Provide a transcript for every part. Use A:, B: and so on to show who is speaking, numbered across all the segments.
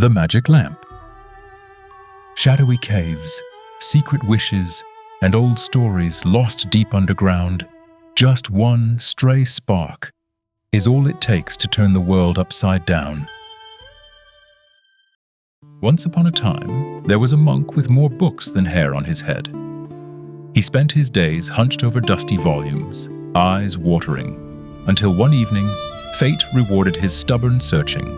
A: The Magic Lamp. Shadowy caves, secret wishes, and old stories lost deep underground, just one stray spark is all it takes to turn the world upside down. Once upon a time, there was a monk with more books than hair on his head. He spent his days hunched over dusty volumes, eyes watering, until one evening, fate rewarded his stubborn searching.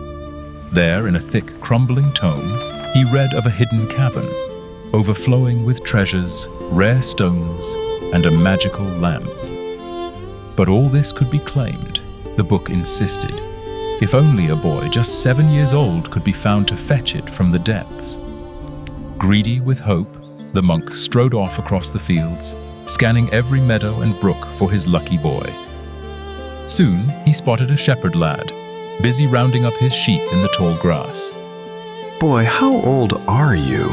A: There, in a thick, crumbling tome, he read of a hidden cavern, overflowing with treasures, rare stones, and a magical lamp. But all this could be claimed, the book insisted, if only a boy just 7 years old could be found to fetch it from the depths. Greedy with hope, the monk strode off across the fields, scanning every meadow and brook for his lucky boy. Soon, he spotted a shepherd lad, busy rounding up his sheep in the tall grass.
B: Boy, how old are you?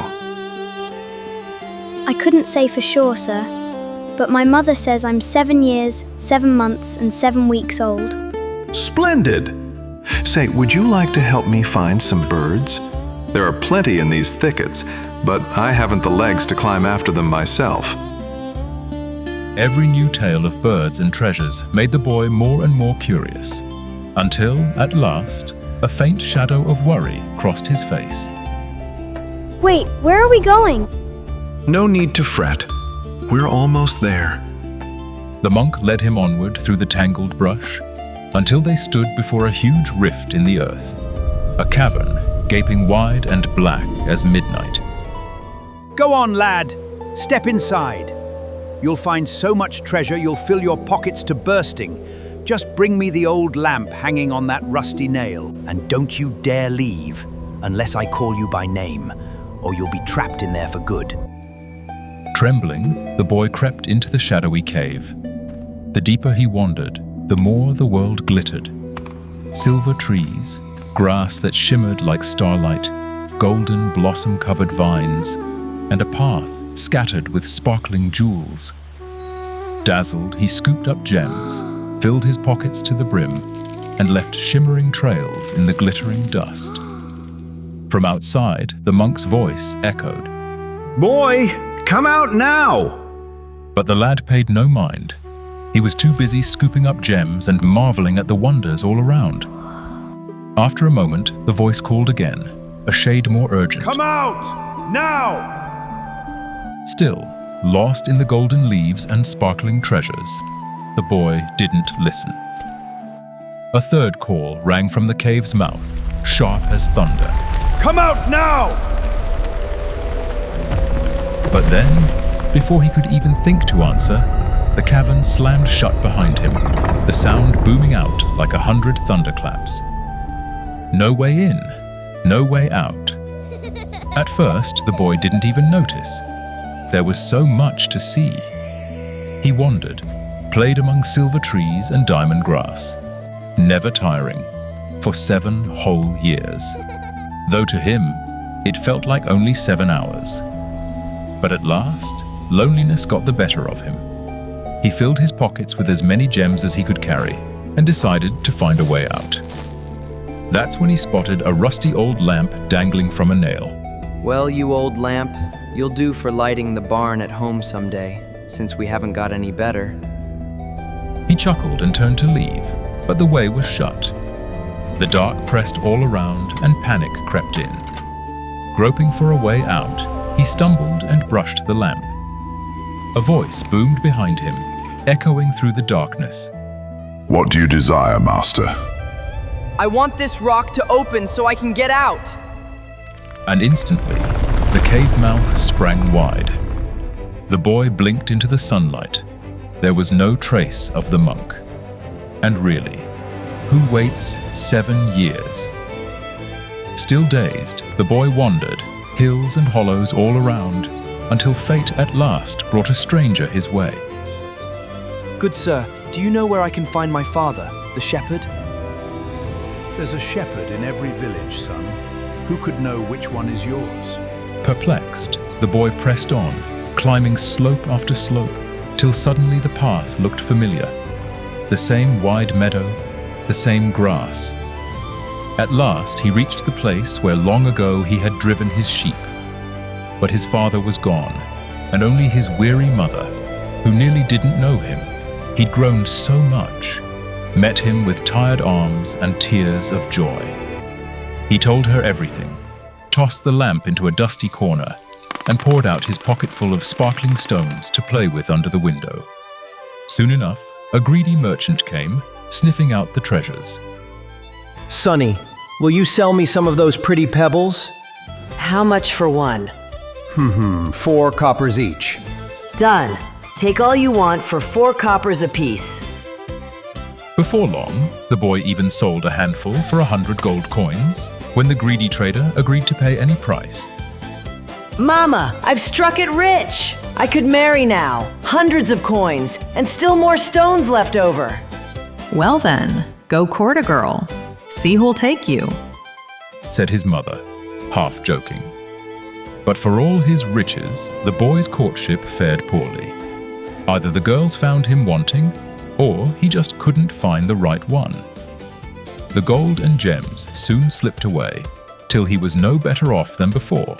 C: I couldn't say for sure, sir, but my mother says I'm 7 years, 7 months, and 7 weeks old.
B: Splendid! Say, would you like to help me find some birds? There are plenty in these thickets, but I haven't the legs to climb after them myself.
A: Every new tale of birds and treasures made the boy more and more curious, until, at last, a faint shadow of worry crossed his face.
C: Wait, where are we going?
B: No need to fret. We're almost there.
A: The monk led him onward through the tangled brush, until they stood before a huge rift in the earth, a cavern gaping wide and black as midnight.
D: Go on, lad. Step inside. You'll find so much treasure you'll fill your pockets to bursting. Just bring me the old lamp hanging on that rusty nail, and don't you dare leave unless I call you by name, or you'll be trapped in there for good.
A: Trembling, the boy crept into the shadowy cave. The deeper he wandered, the more the world glittered. Silver trees, grass that shimmered like starlight, golden blossom-covered vines, and a path scattered with sparkling jewels. Dazzled, he scooped up gems, filled his pockets to the brim, and left shimmering trails in the glittering dust. From outside, the monk's voice echoed.
E: Boy, come out now!
A: But the lad paid no mind. He was too busy scooping up gems and marveling at the wonders all around. After a moment, the voice called again, a shade more urgent.
D: Come out! Now!
A: Still, lost in the golden leaves and sparkling treasures, the boy didn't listen. A third call rang from the cave's mouth, sharp as thunder.
D: Come out now!
A: But then, before he could even think to answer, the cavern slammed shut behind him, the sound booming out like 100 thunderclaps. No way in, no way out. At first, the boy didn't even notice. There was so much to see. He wandered, played among silver trees and diamond grass, never tiring, for 7 whole years. Though to him, it felt like only 7 hours. But at last, loneliness got the better of him. He filled his pockets with as many gems as he could carry and decided to find a way out. That's when he spotted a rusty old lamp dangling from a nail.
F: Well, you old lamp, you'll do for lighting the barn at home someday, since we haven't got any better.
A: He chuckled and turned to leave, but the way was shut. The dark pressed all around and panic crept in. Groping for a way out, he stumbled and brushed the lamp. A voice boomed behind him, echoing through the darkness.
E: What do you desire, master?
F: I want this rock to open so I can get out!
A: And instantly, the cave mouth sprang wide. The boy blinked into the sunlight. There was no trace of the monk. And really, who waits 7 years? Still dazed, the boy wandered, hills and hollows all around, until fate at last brought a stranger his way.
F: Good sir, do you know where I can find my father, the shepherd?
D: There's a shepherd in every village, son. Who could know which one is yours?
A: Perplexed, the boy pressed on, climbing slope after slope, till suddenly the path looked familiar. The same wide meadow, the same grass. At last he reached the place where long ago he had driven his sheep. But his father was gone, and only his weary mother, who nearly didn't know him, he'd grown so much, met him with tired arms and tears of joy. He told her everything, tossed the lamp into a dusty corner, and poured out his pocketful of sparkling stones to play with under the window. Soon enough, a greedy merchant came, sniffing out the treasures.
G: Sonny, will you sell me some of those pretty pebbles?
H: How much for one?
G: 4 coppers each.
H: Done. Take all you want for 4 coppers apiece.
A: Before long, the boy even sold a handful for 100 gold coins, when the greedy trader agreed to pay any price.
H: Mama, I've struck it rich! I could marry now. Hundreds of coins, and still more stones left over.
I: Well then, go court a girl. See who'll take you,
A: said his mother, half joking. But for all his riches, the boy's courtship fared poorly. Either the girls found him wanting, or he just couldn't find the right one. The gold and gems soon slipped away, till he was no better off than before,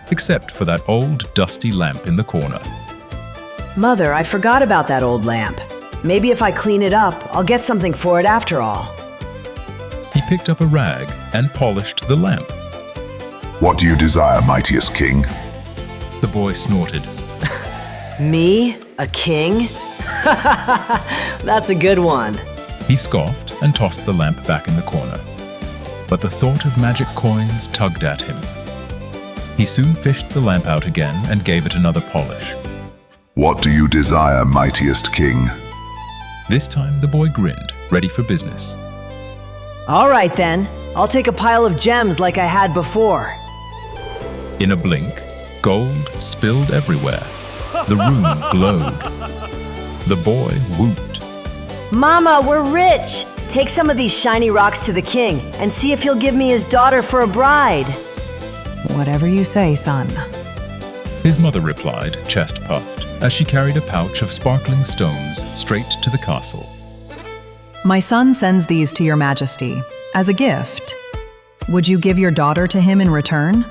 A: except for that old dusty lamp in the corner.
H: Mother, I forgot about that old lamp. Maybe if I clean it up, I'll get something for it after all.
A: He picked up a rag and polished the lamp.
E: What do you desire, mightiest king?
A: The boy snorted.
H: Me? A king? That's a good one.
A: He scoffed and tossed the lamp back in the corner. But the thought of magic coins tugged at him. He soon fished the lamp out again and gave it another polish.
E: What do you desire, mightiest king?
A: This time the boy grinned, ready for business.
H: All right then, I'll take a pile of gems like I had before.
A: In a blink, gold spilled everywhere. The room glowed. The boy whooped.
H: Mama, we're rich! Take some of these shiny rocks to the king and see if he'll give me his daughter for a bride.
I: whatever you say, son.
A: His mother replied, chest puffed, as she carried a pouch of sparkling stones straight to the castle.
I: My son sends these to your majesty, as a gift. Would you give your daughter to him in return?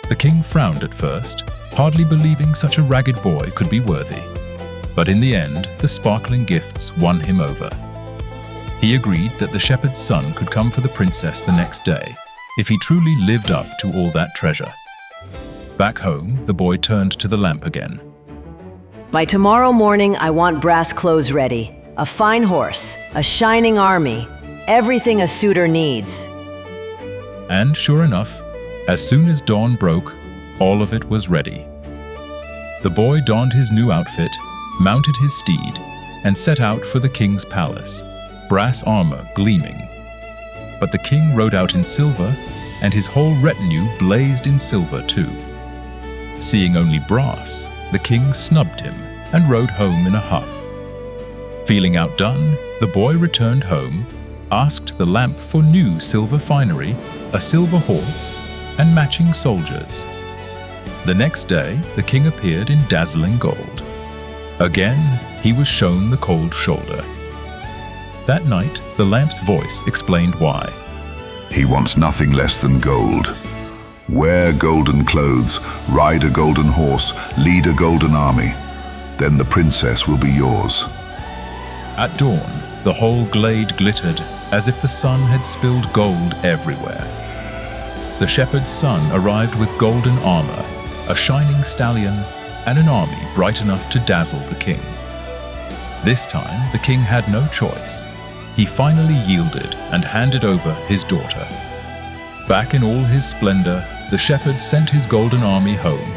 A: The king frowned at first, hardly believing such a ragged boy could be worthy. But in the end, the sparkling gifts won him over. He agreed that the shepherd's son could come for the princess the next day, if he truly lived up to all that treasure. Back home, the boy turned to the lamp again.
H: By tomorrow morning, I want brass clothes ready, a fine horse, a shining army, everything a suitor needs.
A: And sure enough, as soon as dawn broke, all of it was ready. The boy donned his new outfit, mounted his steed, and set out for the king's palace, brass armor gleaming. But the king rode out in silver, and his whole retinue blazed in silver too. Seeing only brass, the king snubbed him and rode home in a huff. Feeling outdone, the boy returned home, asked the lamp for new silver finery, a silver horse, and matching soldiers. The next day, the king appeared in dazzling gold. Again, he was shown the cold shoulder. That night, the lamp's voice explained why.
E: He wants nothing less than gold. Wear golden clothes, ride a golden horse, lead a golden army. Then the princess will be yours.
A: At dawn, the whole glade glittered as if the sun had spilled gold everywhere. The shepherd's son arrived with golden armor, a shining stallion, and an army bright enough to dazzle the king. This time, the king had no choice. He finally yielded and handed over his daughter. Back in all his splendor, the shepherd sent his golden army home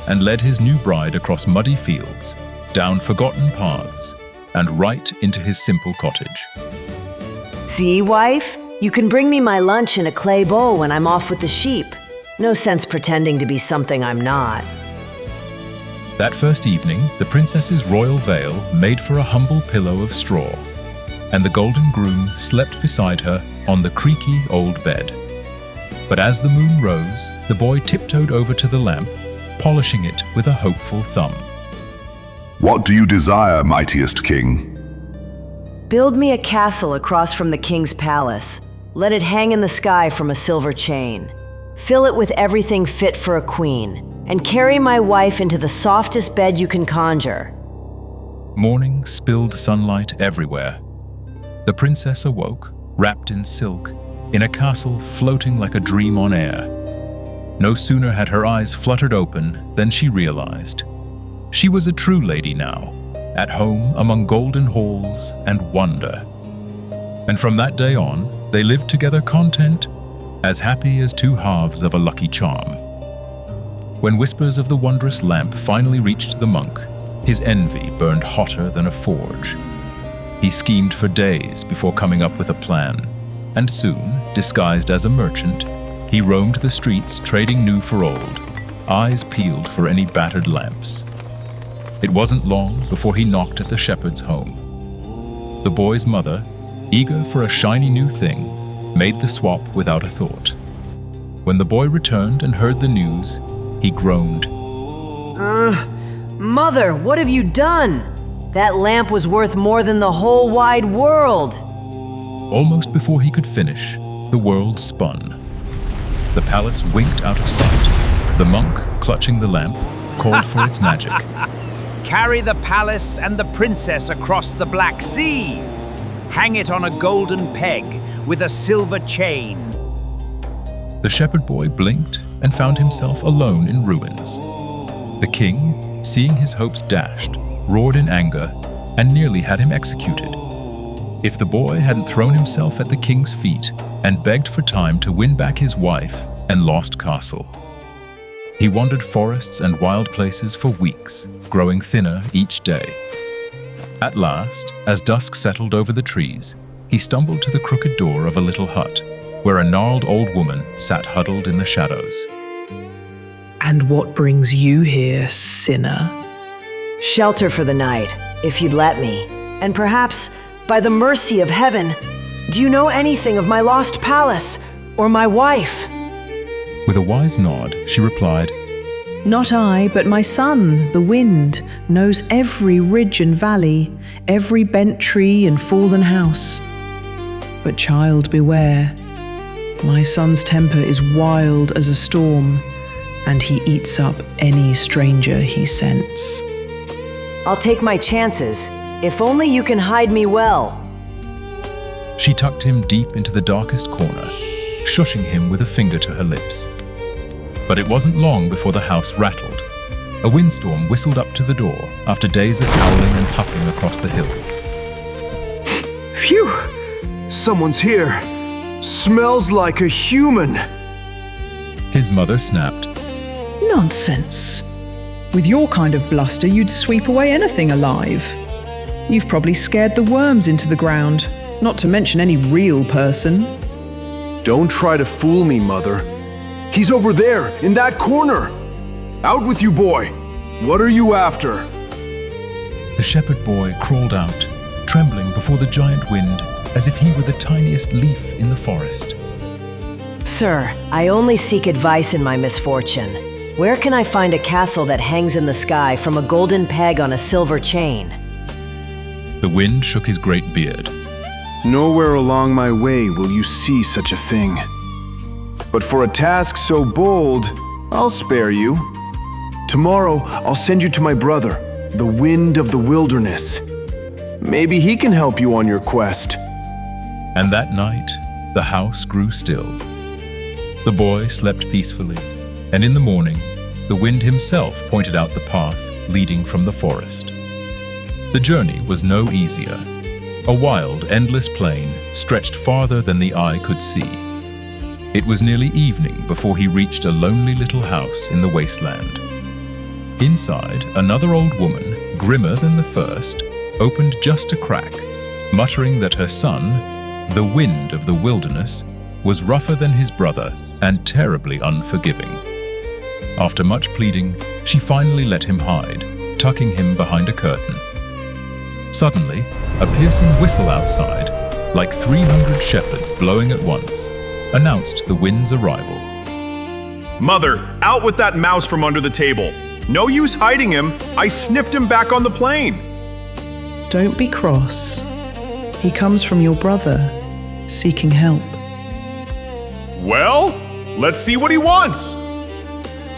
A: and led his new bride across muddy fields, down forgotten paths, and right into his simple cottage.
H: See, wife? You can bring me my lunch in a clay bowl when I'm off with the sheep. No sense pretending to be something I'm not.
A: That first evening, the princess's royal veil made for a humble pillow of straw, and the golden groom slept beside her on the creaky old bed. But as the moon rose, the boy tiptoed over to the lamp, polishing it with a hopeful thumb.
E: What do you desire, mightiest king?
H: Build me a castle across from the king's palace. Let it hang in the sky from a silver chain. Fill it with everything fit for a queen, and carry my wife into the softest bed you can conjure.
A: Morning spilled sunlight everywhere. The princess awoke, wrapped in silk, in a castle floating like a dream on air. No sooner had her eyes fluttered open than she realized. She was a true lady now, at home among golden halls and wonder. And from that day on, they lived together content, as happy as two halves of a lucky charm. When whispers of the wondrous lamp finally reached the monk, his envy burned hotter than a forge. He schemed for days before coming up with a plan, and soon, disguised as a merchant, he roamed the streets trading new for old, eyes peeled for any battered lamps. It wasn't long before he knocked at the shepherd's home. The boy's mother, eager for a shiny new thing, made the swap without a thought. When the boy returned and heard the news, he groaned.
H: Mother, what have you done? That lamp was worth more than the whole wide world.
A: Almost before he could finish, the world spun. The palace winked out of sight. The monk, clutching the lamp, called for its magic.
D: Carry the palace and the princess across the Black Sea. Hang it on a golden peg with a silver chain.
A: The shepherd boy blinked and found himself alone in ruins. The king, seeing his hopes dashed, roared in anger and nearly had him executed. If the boy hadn't thrown himself at the king's feet and begged for time to win back his wife and lost castle. He wandered forests and wild places for weeks, growing thinner each day. At last, as dusk settled over the trees, he stumbled to the crooked door of a little hut, where a gnarled old woman sat huddled in the shadows.
J: And what brings you here, sinner?
H: Shelter for the night, if you'd let me. And perhaps, by the mercy of heaven, do you know anything of my lost palace or my wife?
A: With a wise nod, she replied,
J: Not I, but my son, the wind, knows every ridge and valley, every bent tree and fallen house. But child, beware. My son's temper is wild as a storm, and he eats up any stranger he scents.
H: I'll take my chances, if only you can hide me well.
A: She tucked him deep into the darkest corner, shushing him with a finger to her lips. But it wasn't long before the house rattled. A windstorm whistled up to the door after days of howling and puffing across the hills.
B: Phew! Someone's here. Smells like a human.
A: His mother snapped.
J: Nonsense. With your kind of bluster, you'd sweep away anything alive. You've probably scared the worms into the ground, not to mention any real person.
B: Don't try to fool me, Mother. He's over there, in that corner. Out with you, boy. What are you after?
A: The shepherd boy crawled out, trembling before the giant wind, as if he were the tiniest leaf in the forest.
H: Sir, I only seek advice in my misfortune. Where can I find a castle that hangs in the sky from a golden peg on a silver chain?
A: The wind shook his great beard.
B: Nowhere along my way will you see such a thing. But for a task so bold, I'll spare you. Tomorrow, I'll send you to my brother, the Wind of the Wilderness. Maybe he can help you on your quest.
A: And that night, the house grew still. The boy slept peacefully, and in the morning, the wind himself pointed out the path leading from the forest. The journey was no easier. A wild, endless plain stretched farther than the eye could see. It was nearly evening before he reached a lonely little house in the wasteland. Inside, another old woman, grimmer than the first, opened just a crack, muttering that her son, the Wind of the Wilderness, was rougher than his brother and terribly unforgiving. After much pleading, she finally let him hide, tucking him behind a curtain. Suddenly, a piercing whistle outside, like 300 shepherds blowing at once, announced the wind's arrival.
K: Mother, out with that mouse from under the table. No use hiding him. I sniffed him back on the plane.
J: Don't be cross. He comes from your brother, seeking help.
K: Well, let's see what he wants.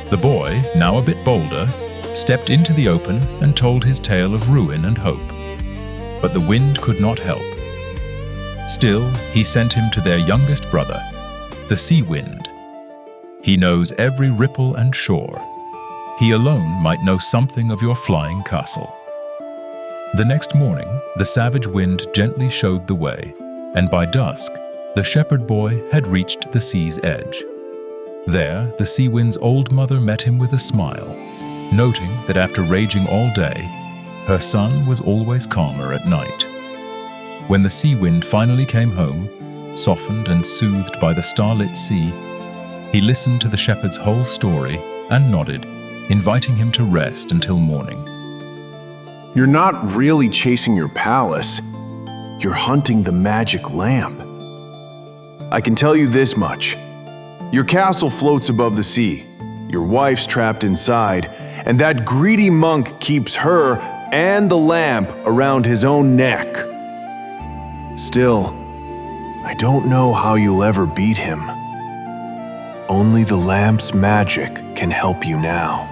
A: The boy, now a bit bolder, stepped into the open and told his tale of ruin and hope. But the wind could not help. Still, he sent him to their youngest brother, the sea wind. He knows every ripple and shore. He alone might know something of your flying castle. The next morning, the savage wind gently showed the way, and by dusk, the shepherd boy had reached the sea's edge. There, the sea wind's old mother met him with a smile, noting that after raging all day, her son was always calmer at night. When the sea wind finally came home, softened and soothed by the starlit sea, he listened to the shepherd's whole story and nodded, inviting him to rest until morning.
B: You're not really chasing your palace. You're hunting the magic lamp. I can tell you this much. Your castle floats above the sea. Your wife's trapped inside, and that greedy monk keeps her and the lamp around his own neck. Still, I don't know how you'll ever beat him. Only the lamp's magic can help you now.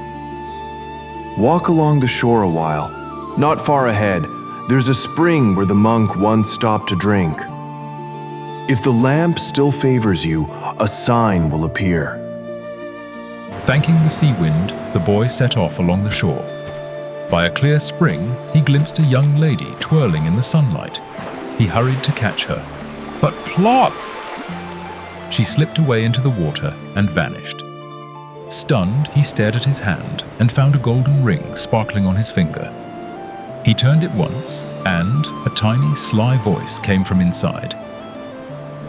B: Walk along the shore a while. Not far ahead, there's a spring where the monk once stopped to drink. If the lamp still favors you, a sign will appear.
A: Thanking the sea wind, the boy set off along the shore. By a clear spring, he glimpsed a young lady twirling in the sunlight. He hurried to catch her, but plop! She slipped away into the water and vanished. Stunned, he stared at his hand and found a golden ring sparkling on his finger. He turned it once, and a tiny, sly voice came from inside.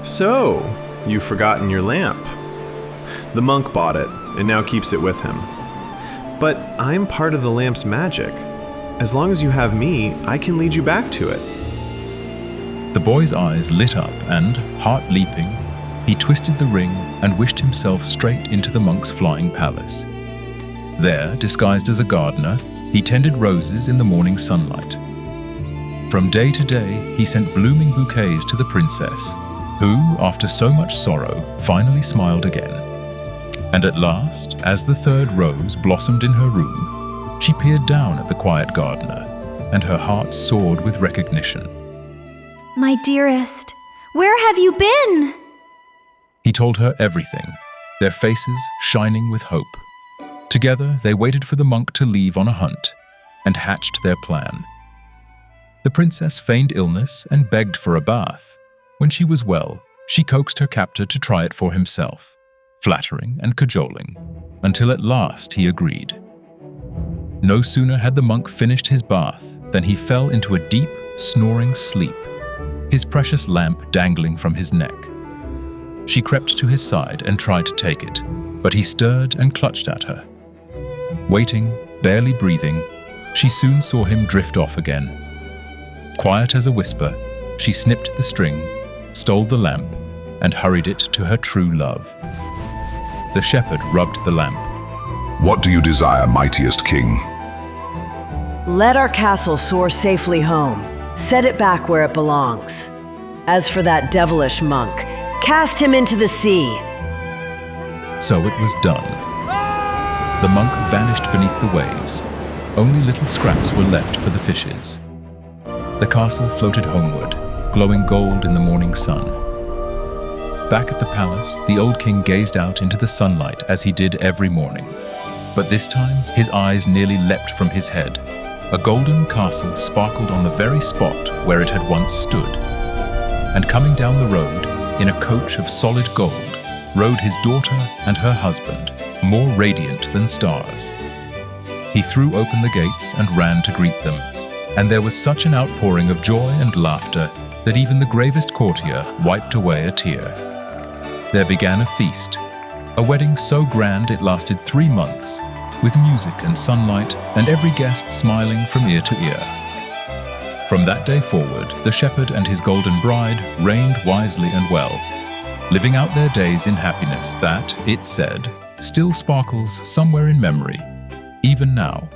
L: So, you've forgotten your lamp. The monk bought it, and now keeps it with him. But I'm part of the lamp's magic. As long as you have me, I can lead you back to it.
A: The boy's eyes lit up and, heart leaping, he twisted the ring and wished himself straight into the monk's flying palace. There, disguised as a gardener, he tended roses in the morning sunlight. From day to day, he sent blooming bouquets to the princess, who, after so much sorrow, finally smiled again. And at last, as the third rose blossomed in her room, she peered down at the quiet gardener, and her heart soared with recognition.
M: My dearest, where have you been?
A: He told her everything, their faces shining with hope. Together, they waited for the monk to leave on a hunt, and hatched their plan. The princess feigned illness and begged for a bath. When she was well, she coaxed her captor to try it for himself, flattering and cajoling, until at last he agreed. No sooner had the monk finished his bath than he fell into a deep, snoring sleep, his precious lamp dangling from his neck. She crept to his side and tried to take it, but he stirred and clutched at her. Waiting, barely breathing, she soon saw him drift off again. Quiet as a whisper, she snipped the string, stole the lamp, and hurried it to her true love. The shepherd rubbed the lamp.
E: What do you desire, mightiest king?
H: Let our castle soar safely home. Set it back where it belongs. As for that devilish monk, cast him into the sea.
A: So it was done. The monk vanished beneath the waves. Only little scraps were left for the fishes. The castle floated homeward, glowing gold in the morning sun. Back at the palace, the old king gazed out into the sunlight as he did every morning. But this time, his eyes nearly leapt from his head. A golden castle sparkled on the very spot where it had once stood. And coming down the road, in a coach of solid gold, rode his daughter and her husband, more radiant than stars. He threw open the gates and ran to greet them, and there was such an outpouring of joy and laughter that even the gravest courtier wiped away a tear. There began a feast, a wedding so grand it lasted 3 months, with music and sunlight and every guest smiling from ear to ear. From that day forward, the shepherd and his golden bride reigned wisely and well, living out their days in happiness that, it said, still sparkles somewhere in memory, even now.